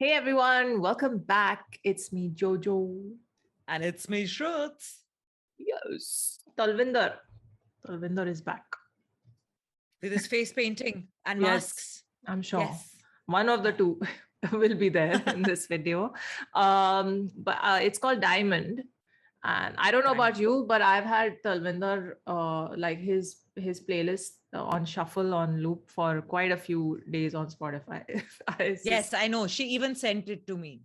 Hey everyone, welcome back. It's me, Jojo. And it's me, Shruts. Yes, Talvinder. Talvinder is back. With his face painting and Yes, masks. I'm sure. Yes. One of the two will be there in this video. But it's called Diamond. And I don't know about you, but I've had Talvinder like his playlist on shuffle on loop for quite a few days on Spotify. Yes, I know. She even sent it to me.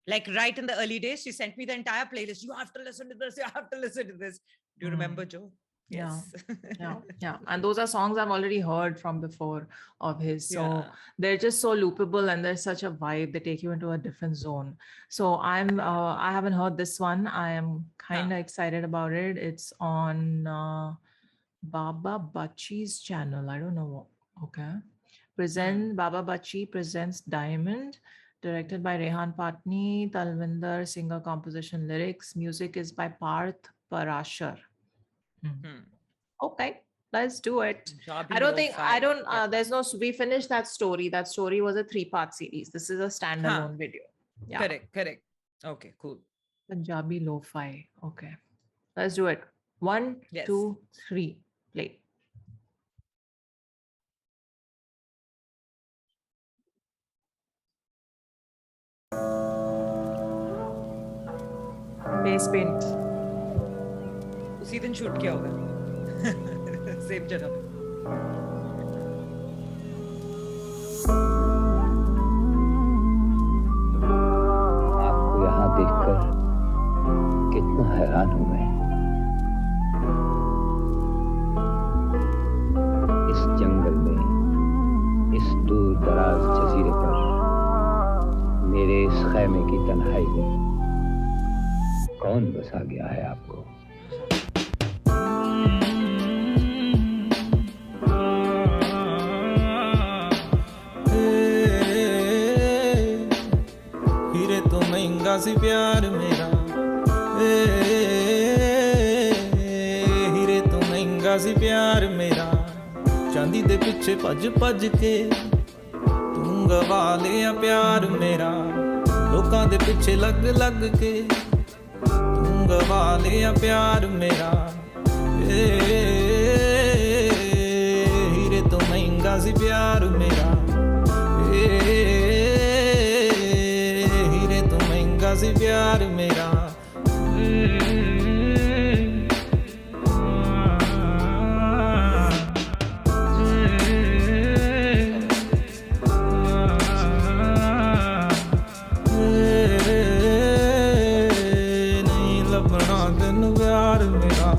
Like right in the early days, she sent me the entire playlist. You have to listen to this. You have to listen to this. Do you remember, Joe? Yes. Yeah. And those are songs I've already heard from before of his. So they're just so loopable and there's such a vibe. They take you into a different zone. So I haven't heard this one. I am kind of excited about it. It's on Baba Bachi's channel. I don't know. Okay. Baba Bachi presents Diamond, directed by Rehan Patni, Talvinder, singer, composition, lyrics. Music is by Parth Parashar. Okay, let's do it. There's no, we finished that story. That story was a 3-part series. This is a standalone video. Yeah. Correct. Okay, cool. Punjabi lo-fi. Okay, let's do it. 1, 2, 3, play. Face paint. उसी दिन shoot किया होगा same जगह पे आपको यहाँ देखकर कितना हैरान हूं मैं। इस जंगल में, इस दूर दराज जजीरे पर, मेरे इस खैमे की तन्हाई में कौन बसा गया है आपको? हीरे तो महंगा सी प्यार मेरा, हीरे तो महंगा सी प्यार मेरा, चांदी दे पिछे भज भज के तू गवा लिया प्यार मेरा, लोकां दे पिछे लग लग के तू गवा लिया प्यार मेरा, हीरे तो महंगा सी प्यार मेरा, हीरे तो महंगा सी प्यार मेरा। नहीं लभना तेनू प्यार मेरा,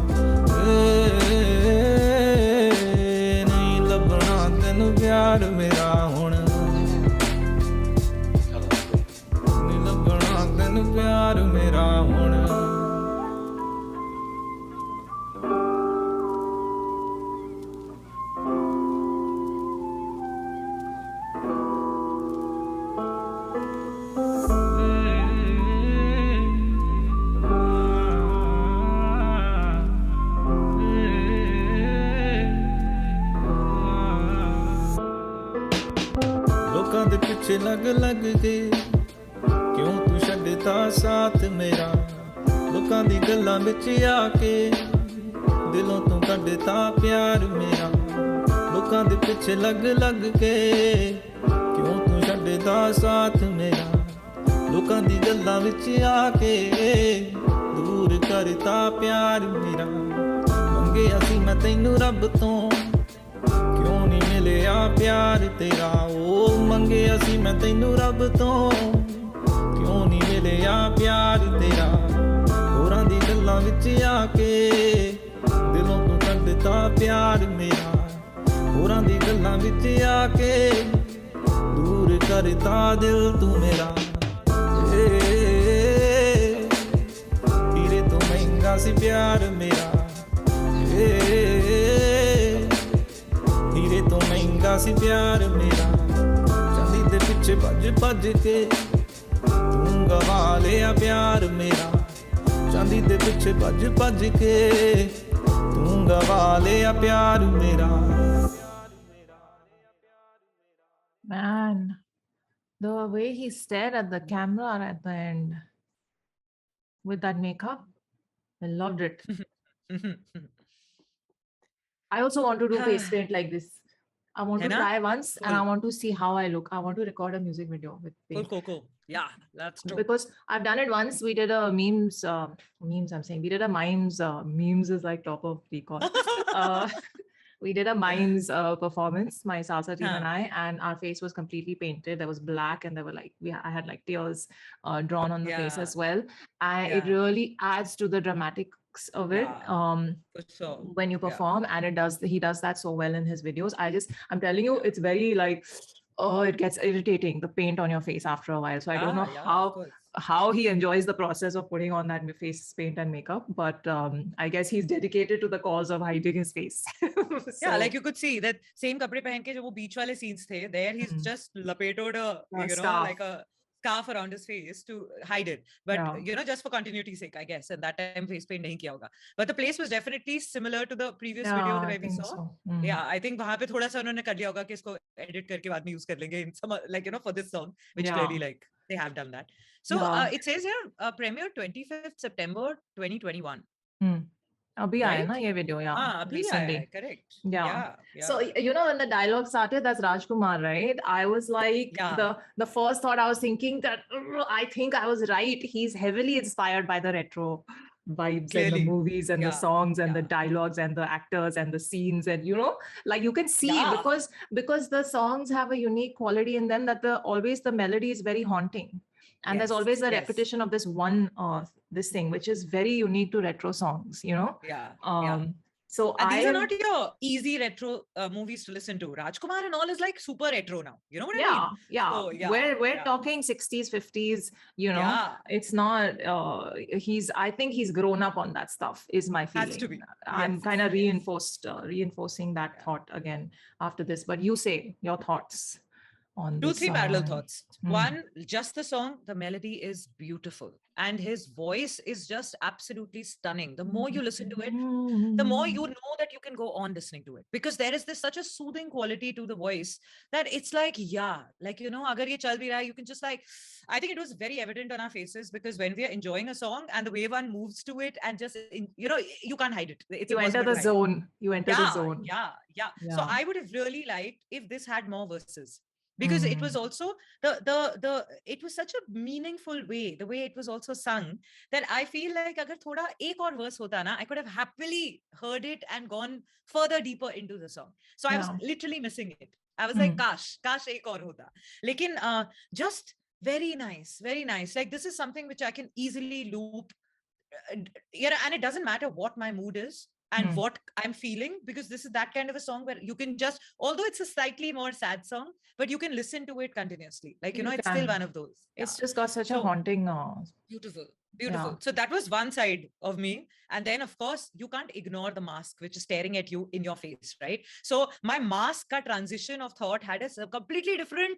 नहीं लभना तेनू प्यार मेरा हुण, नहीं लभना तेनू प्यार मेरा हुण। लोकां दे पिछे लग लग के क्यों तू छड्डता साथ मेरा, लोकां दी गल्लां विच आके दिलों तू कड्डता प्यार मेरा, लोकां दे पिछे लग लग के क्यों तू छड्डता साथ मेरा, लोकां दी गल्लां विच आके दूर करता प्यार मेरा, मंगे असी मैं तैनू रब तो क्यों नहीं मिलिया प्यार तेरा, ओ मंगे असी मैं तैनू रब तो क्यों नहीं मिलिया प्यार तेरा, होरां दी गल्लां विच आके दिलों तू कड्डता प्यार मेरा, होरां दी गल्लां विच आके दूर करता दिल तू मेरा, हीरे तो महंगा सी प्यार मेरा, हीरे तो महंगा सी प्यार मेरा, चांदी दे पिछे भज भज के तू गवा लिया प्यार मेरा, चांदी दे पिछे भज भज के तू गवा लिया प्यार मेरा। Man, The way he stared at the camera at the end with that makeup, I loved it. I also want to do face paint like this. I want to Henna? try once and I Cool. want to see how I look. I want to record a music video with Cool, paint. cool, cool. Yeah, that's true. Because I've done it once. We did a memes, I'm saying we did a mimes, memes is like top of recall. We did a mimes performance, my salsa team and Huh. and our face was completely painted. There was black and there were like, I had like tears drawn on the face Yeah. as well. And it Yeah. really adds to the dramatics of it. Yeah. For sure. When you Yeah. perform, and he does that so well in his videos. I'm telling you, it's very like, oh, it gets irritating, the paint on your face after a while. So I don't know Yeah, of course. how he enjoys the process of putting on that face paint and makeup, but I guess he's dedicated to the cause of hiding his face. Yeah, So, like you could see that same kapde pehen ke jo wo beach wale scenes the, there he's Mhm. just lapetoed a, you know, scarf. like a scarf around his face to hide it. But Yeah. you know, just for continuity's sake, I guess. And that time face paint nahi kiya hoga. But the place was definitely similar to the previous video Yeah, that I we think saw. so. Mhm. Yeah, I think वहाँ पे थोड़ा सा उन्होंने कर लिया होगा कि इसको edit करके बाद में use कर लेंगे in some, like, you know, for this song, which Yeah. clearly like they have done that. So Yeah. it says here premiere 25th September 2021. अभी आया Right? ना ये video, yeah, हाँ, अभी आया recently. है, correct. Yeah. Yeah. So you know when the dialogue started, that's Rajkumar, right? I was like, Yeah. the first thought I was thinking that I think I was right. He's heavily inspired by the retro vibes and the Clearly. movies and the Yeah. songs and the Yeah. dialogues and the actors and the scenes, and you know, like you can see Yeah. because the songs have a unique quality in them that always the melody is very haunting. And there's Yes, always a yes. repetition of this one this thing, which is very unique to retro songs, you know. Yeah. So And these are not your easy retro movies to listen to. Rajkumar and all is like super retro now. You know what I mean? Yeah. So, yeah, We're yeah. talking 60s, 50s, you know. Yeah. It's not I think he's grown up on that stuff, is my feeling. Has to be. I'm Yes, kind of yes. reinforcing that Yeah. thought again after this. But you say your thoughts on Two, this three parallel song. thoughts. One, just the song, the melody is beautiful. And his voice is just absolutely stunning. The more you listen to it, the more you know that you can go on listening to it, because there is this such a soothing quality to the voice that it's like, yeah, like, you know, agar ye chal bhi raha hai, you can just like, I think it was very evident on our faces, because when we are enjoying a song and the way one moves to it and just, you know, you can't hide it. It's You enter impossible the to hide it. zone. You enter the zone. Yeah. So Yeah. I would have really liked if this had more verses, because it was also it was such a meaningful way, the way it was also sung, that I feel like agar thoda ek aur verse hota na, I could have happily heard it and gone further deeper into the song. So I was literally missing it. I was like, kash ek aur hota. Lekin just very nice, very nice. Like, this is something which I can easily loop. Yeah, and it doesn't matter what my mood is and what I'm feeling, because this is that kind of a song where you can just, although it's a slightly more sad song, but you can listen to it continuously. Like, you know, it's still one of those. It's just got such a haunting. Beautiful. Yeah. So that was one side of me. And then, of course, you can't ignore the mask, which is staring at you in your face, right? So my mask ka transition of thought had a completely different,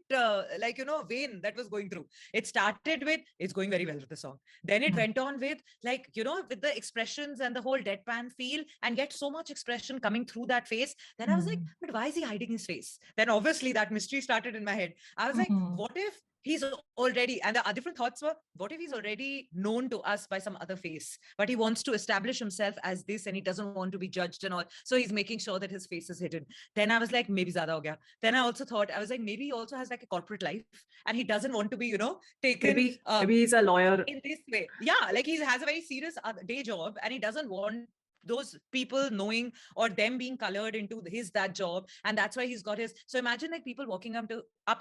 like, you know, vein that was going through. It started with, it's going very well with the song. Then it went on with, like, you know, with the expressions and the whole deadpan feel, and get so much expression coming through that face. Then I was like, but why is he hiding his face? Then obviously that mystery started in my head. I was like, what if he's already, and the different thoughts were, what if he's already known to us by some other face, but he wants to establish himself as this and he doesn't want to be judged and all, so he's making sure that his face is hidden. Then I was like, maybe zyada ho gaya. Then I also thought, I was like, maybe he also has like a corporate life and he doesn't want to be, you know, taken maybe he's a lawyer in this way. Yeah, like he has a very serious day job and he doesn't want those people knowing or them being colored into that job, and that's why he's got his. So imagine like people walking up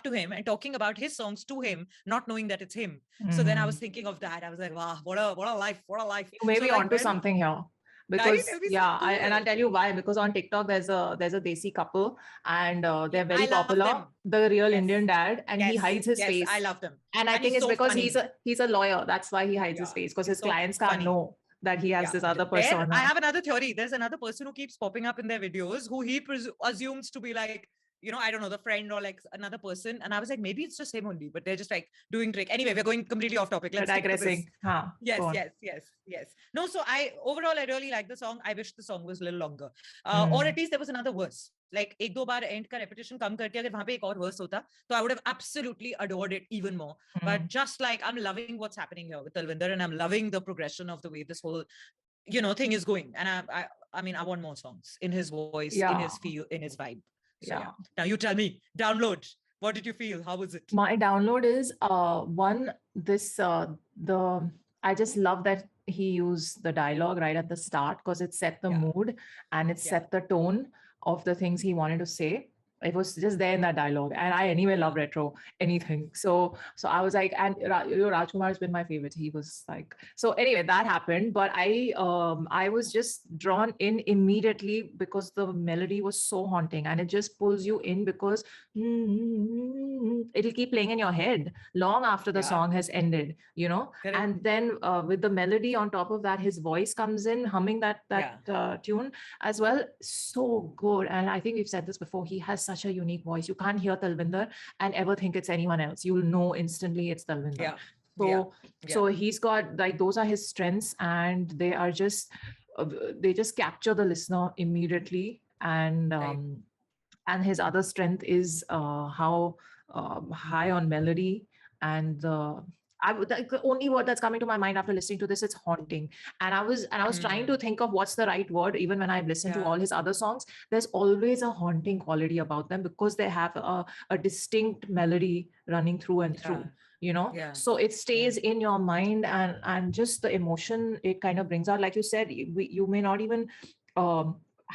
to him and talking about his songs to him, not knowing that it's him. So then I was thinking of that. I was like, wow, what a life, what a life. You may be like, onto something here. Because and I'll tell you why. Because on TikTok there's a Desi couple, and they're very popular. The real Indian dad, and he hides his face. I love them, and I think it's so because he's a lawyer. That's why he hides his face, because his clients can't know that he has this other persona. I have another theory. There's another person who keeps popping up in their videos who he assumes to be like I don't know, the friend or like another person. And I was like, maybe it's just him only, but they're just like doing trick. Anyway, we're going completely off topic. Let's stick to this. Digressing. Huh, Yes, go on. yes. No, so I really like the song. I wish the song was a little longer. Or at least there was another verse. Like एक दो बार end का repetition कम करके अगर वहाँ पे एक और verse होता, तो I would have absolutely adored it even more. But just like I'm loving what's happening here with Talvinder, and I'm loving the progression of the way this whole thing is going. And I mean, I want more songs in his voice, in his feel, in his vibe. So, yeah. Now you tell me, download. What did you feel? How was it? My download is I just love that he used the dialogue right at the start, because it set the mood and it set the tone of the things he wanted to say. It was just there in that dialogue, and I anyway love retro anything. So I was like, and Rajkumar has been my favorite. He was like, so anyway, that happened. But I was just drawn in immediately because the melody was so haunting, and it just pulls you in because it'll keep playing in your head long after the song has ended, Correct. And then with the melody on top of that, his voice comes in humming that tune as well. So good. And I think we've said this before, he has such a unique voice. You can't hear Talvinder and ever think it's anyone else. You'll know instantly it's Talvinder. So he's got, like, those are his strengths, and they are just they just capture the listener immediately. And and his other strength is how high on melody, and the only word that's coming to my mind after listening to this, it's haunting. And I was trying to think of what's the right word. Even when I've listened to all his other songs, there's always a haunting quality about them, because they have a distinct melody running through and through, so it stays in your mind, and just the emotion it kind of brings out. Like you said, you may not even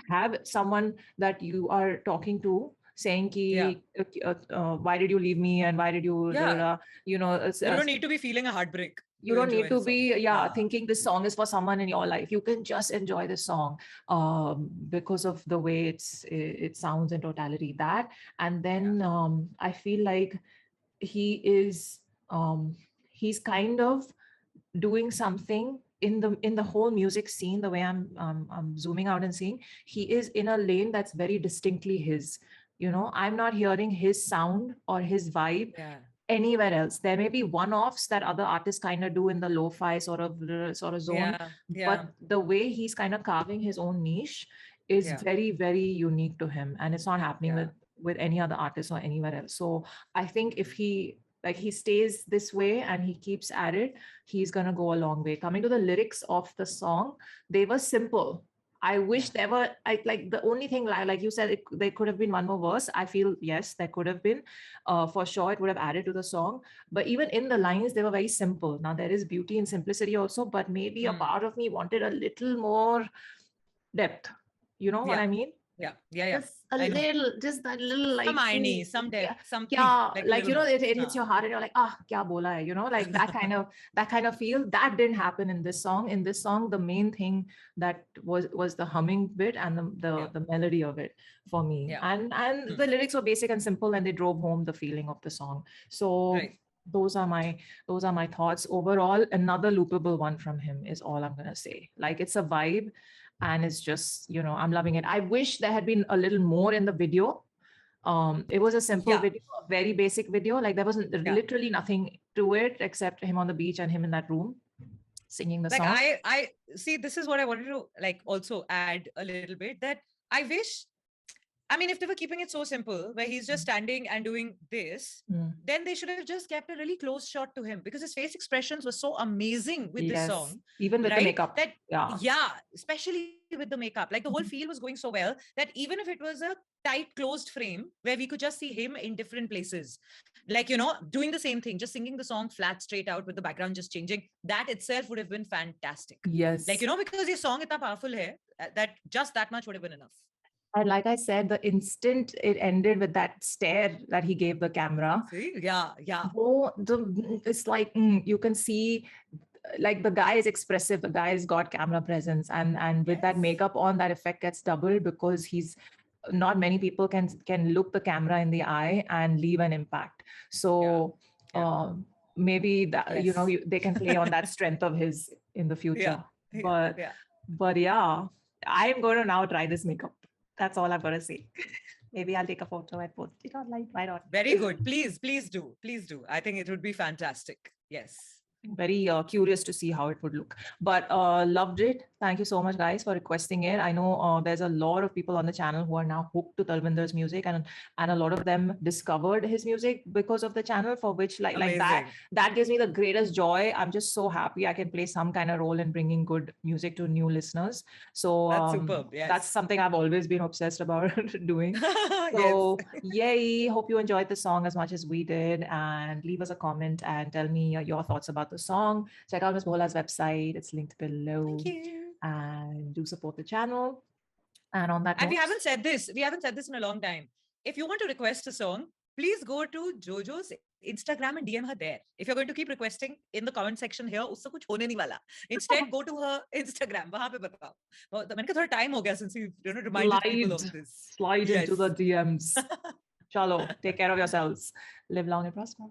have someone that you are talking to saying why did you leave me, and why did you you don't need to be feeling a heartbreak. You don't need to be thinking this song is for someone in your life. You can just enjoy this song because of the way it sounds in totality. That, and then I feel like he is he's kind of doing something in the whole music scene. The way I'm zooming out and seeing, he is in a lane that's very distinctly his. I'm not hearing his sound or his vibe anywhere else. There may be one-offs that other artists kind of do in the lo-fi sort of zone, but the way he's kind of carving his own niche is very, very unique to him, and it's not happening with any other artist or anywhere else. So I think if he stays this way and he keeps at it, he's gonna go a long way. Coming to the lyrics of the song, they were simple. I wish there were, like the only thing, like you said, there could have been one more verse. I feel, yes, there could have been. For sure, it would have added to the song. But even in the lines, they were very simple. Now, there is beauty in simplicity also, but maybe a part of me wanted a little more depth. You know what I mean? Yeah. Just that little, like some irony, some depth, something. Like it hits your heart, and you're like, kya bola hai, like that kind of feel. That didn't happen in this song. In this song, the main thing that was the humming bit and the melody of it for me. And the lyrics were basic and simple, and they drove home the feeling of the song. So those are my thoughts. Overall, another loopable one from him is all I'm gonna say. Like, it's a vibe. And it's just, I'm loving it. I wish there had been a little more in the video. It was a simple video, a very basic video. Like, there wasn't literally nothing to it except him on the beach and him in that room singing the song. I see, this is what I wanted to also add a little bit, that I wish, if they were keeping it so simple, where he's just standing and doing this, then they should have just kept a really close shot to him, because his face expressions were so amazing with this song. Even with the makeup. Especially with the makeup. Like, the whole feel was going so well that even if it was a tight closed frame where we could just see him in different places, like, doing the same thing, just singing the song flat straight out with the background just changing, that itself would have been fantastic. Yes. Like, because your song is so powerful hai, that just that much would have been enough. And like I said, the instant it ended with that stare that he gave the camera. See? Yeah. It's like, you can see, like, the guy is expressive. The guy's got camera presence, and with that makeup on, that effect gets doubled, because not many people can look the camera in the eye and leave an impact. So maybe that, they can play on that strength of his in the future. But yeah, I'm going to now try this makeup. That's all I've got to say. Maybe I'll take a photo and post it online. Why not? Very good. Please do. Please do. I think it would be fantastic. Yes. Very curious to see how it would look, but loved it. Thank you so much, guys, for requesting it. I know there's a lot of people on the channel who are now hooked to Talvinder's music, and a lot of them discovered his music because of the channel, for which like that gives me the greatest joy. I'm just so happy I can play some kind of role in bringing good music to new listeners. So that's superb. Yes. That's something I've always been obsessed about doing. So yay, hope you enjoyed the song as much as we did, and leave us a comment and tell me your thoughts about the song. Check out Ms. Bohla's website, it's linked below. Thank you. And do support the channel. And on that and note, we haven't said this in a long time. If you want to request a song, please go to Jojo's Instagram and DM her there. If you're going to keep requesting in the comment section here, ussa kuch hone nahi wala. Instead, go to her Instagram. Wahan pe batao. मैंने कहा थोड़ा time हो गया since you reminded people of this. Slide into the DMs. Chalo, take care of yourselves. Live long and prosper.